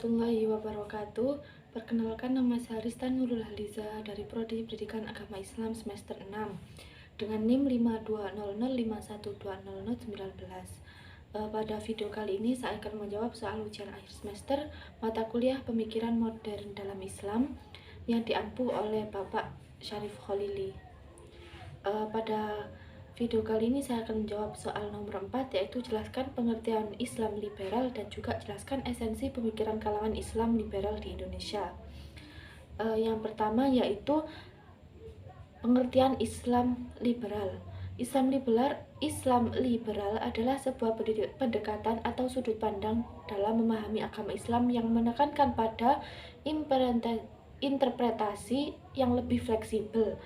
warahmatullahi wabarakatuh. Perkenalkan, nama saya Rista Nurul Haliza dari Prodi Pendidikan Agama Islam semester 6 dengan NIM 5200512019. Pada video kali ini saya akan menjawab soal ujian akhir semester mata kuliah Pemikiran Modern dalam Islam yang diampu oleh Bapak Syarif Kholili. Pada video kali ini saya akan menjawab soal nomor 4, yaitu jelaskan pengertian Islam liberal dan juga jelaskan esensi pemikiran kalangan Islam liberal di Indonesia. Yang pertama yaitu pengertian Islam liberal. Islam liberal adalah sebuah pendekatan atau sudut pandang dalam memahami agama Islam yang menekankan pada interpretasi yang lebih fleksibel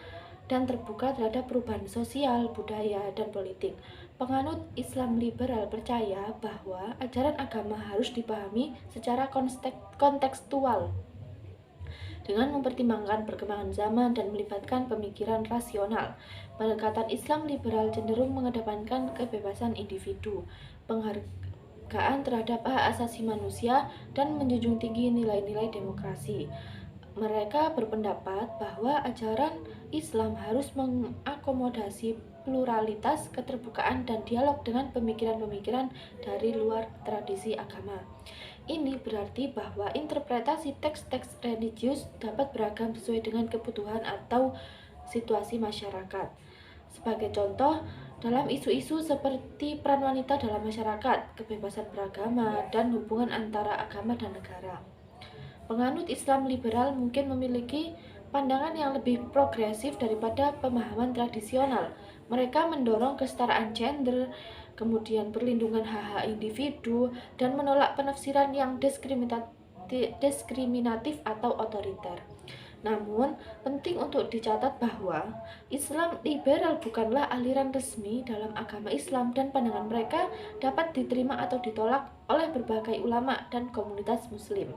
dan terbuka terhadap perubahan sosial, budaya, dan politik. Penganut Islam liberal percaya bahwa ajaran agama harus dipahami secara kontekstual dengan mempertimbangkan perkembangan zaman dan melibatkan pemikiran rasional. Pendekatan Islam liberal cenderung mengedepankan kebebasan individu, penghargaan terhadap hak asasi manusia, dan menjunjung tinggi nilai-nilai demokrasi. Mereka berpendapat bahwa ajaran Islam harus mengakomodasi pluralitas, keterbukaan, dan dialog dengan pemikiran-pemikiran dari luar tradisi agama. Ini berarti bahwa interpretasi teks-teks religius dapat beragam sesuai dengan kebutuhan atau situasi masyarakat. Sebagai contoh, dalam isu-isu seperti peran wanita dalam masyarakat, kebebasan beragama, dan hubungan antara agama dan negara. Penganut Islam liberal mungkin memiliki pandangan yang lebih progresif daripada pemahaman tradisional. Mereka mendorong kesetaraan gender, kemudian perlindungan hak-hak individu, dan menolak penafsiran yang diskriminatif atau otoriter. Namun, penting untuk dicatat bahwa Islam liberal bukanlah aliran resmi dalam agama Islam dan pandangan mereka dapat diterima atau ditolak oleh berbagai ulama dan komunitas muslim.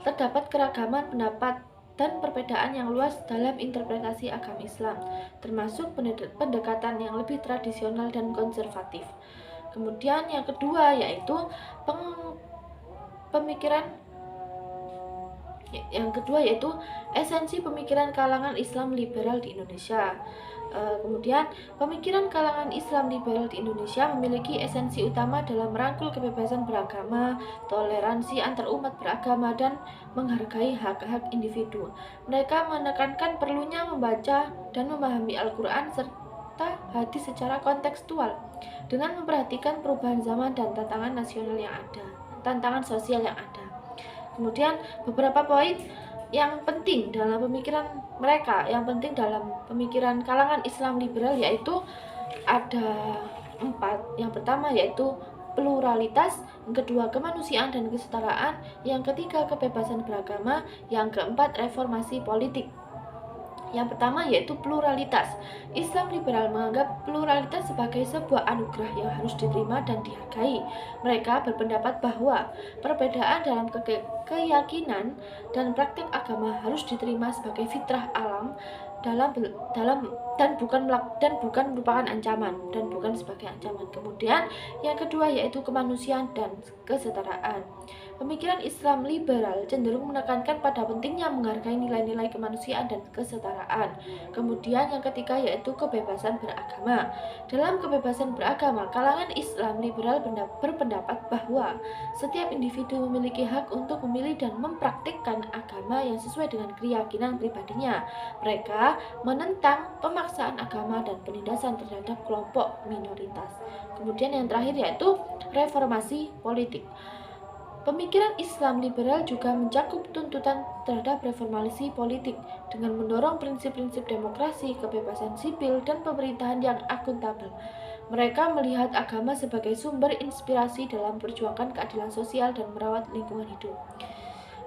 Terdapat keragaman pendapat dan perbedaan yang luas dalam interpretasi agama Islam, termasuk pendekatan yang lebih tradisional dan konservatif. Kemudian yang kedua yaitu esensi pemikiran kalangan Islam liberal di Indonesia. Kemudian, pemikiran kalangan Islam liberal di Indonesia memiliki esensi utama dalam merangkul kebebasan beragama, toleransi antar umat beragama, dan menghargai hak-hak individu. Mereka menekankan perlunya membaca dan memahami Al-Quran serta hadis secara kontekstual, dengan memperhatikan perubahan zaman dan tantangan sosial yang ada. Kemudian, beberapa poin yang penting dalam pemikiran kalangan Islam liberal yaitu ada 4. Yang pertama yaitu pluralitas, yang kedua kemanusiaan dan kesetaraan, yang ketiga kebebasan beragama, yang keempat reformasi politik. Yang pertama yaitu pluralitas. Islam liberal menganggap pluralitas sebagai sebuah anugerah yang harus diterima dan dihargai. Mereka berpendapat bahwa perbedaan dalam keyakinan dan praktik agama harus diterima sebagai fitrah alam dan bukan merupakan ancaman dan bukan sebagai ancaman. Kemudian yang kedua yaitu kemanusiaan dan kesetaraan. Pemikiran Islam liberal cenderung menekankan pada pentingnya menghargai nilai-nilai kemanusiaan dan kesetaraan. Kemudian yang ketiga yaitu kebebasan beragama. Dalam kebebasan beragama, kalangan Islam liberal berpendapat bahwa setiap individu memiliki hak untuk memilih dan mempraktikkan agama yang sesuai dengan keyakinan pribadinya. Mereka menentang pemaksaan agama dan penindasan terhadap kelompok minoritas. Kemudian yang terakhir yaitu reformasi politik. Pemikiran Islam liberal juga mencakup tuntutan terhadap reformasi politik dengan mendorong prinsip-prinsip demokrasi, kebebasan sipil, dan pemerintahan yang akuntabel. Mereka melihat agama sebagai sumber inspirasi dalam memperjuangkan keadilan sosial dan merawat lingkungan hidup.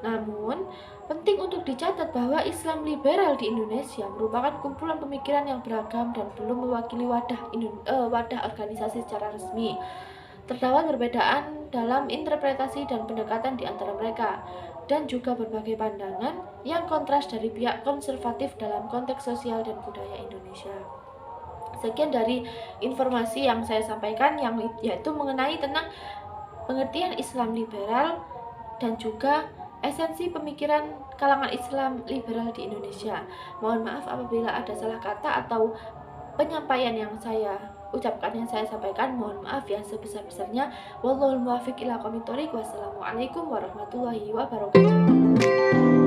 Namun, penting untuk dicatat bahwa Islam liberal di Indonesia merupakan kumpulan pemikiran yang beragam dan belum mewakili wadah organisasi secara resmi. Terdapat perbedaan dalam interpretasi dan pendekatan di antara mereka, dan juga berbagai pandangan yang kontras dari pihak konservatif dalam konteks sosial dan budaya Indonesia. Sekian dari informasi yang saya sampaikan, yaitu mengenai tentang pengertian Islam liberal dan juga esensi pemikiran kalangan Islam liberal di Indonesia. Mohon maaf apabila ada salah kata atau penyampaian yang saya ucapkan, yang saya sampaikan, mohon maaf yang sebesar-besarnya. Wallahul muwaffiq ila aqwamit thoriq. Wassalamualaikum warahmatullahi wabarakatuh.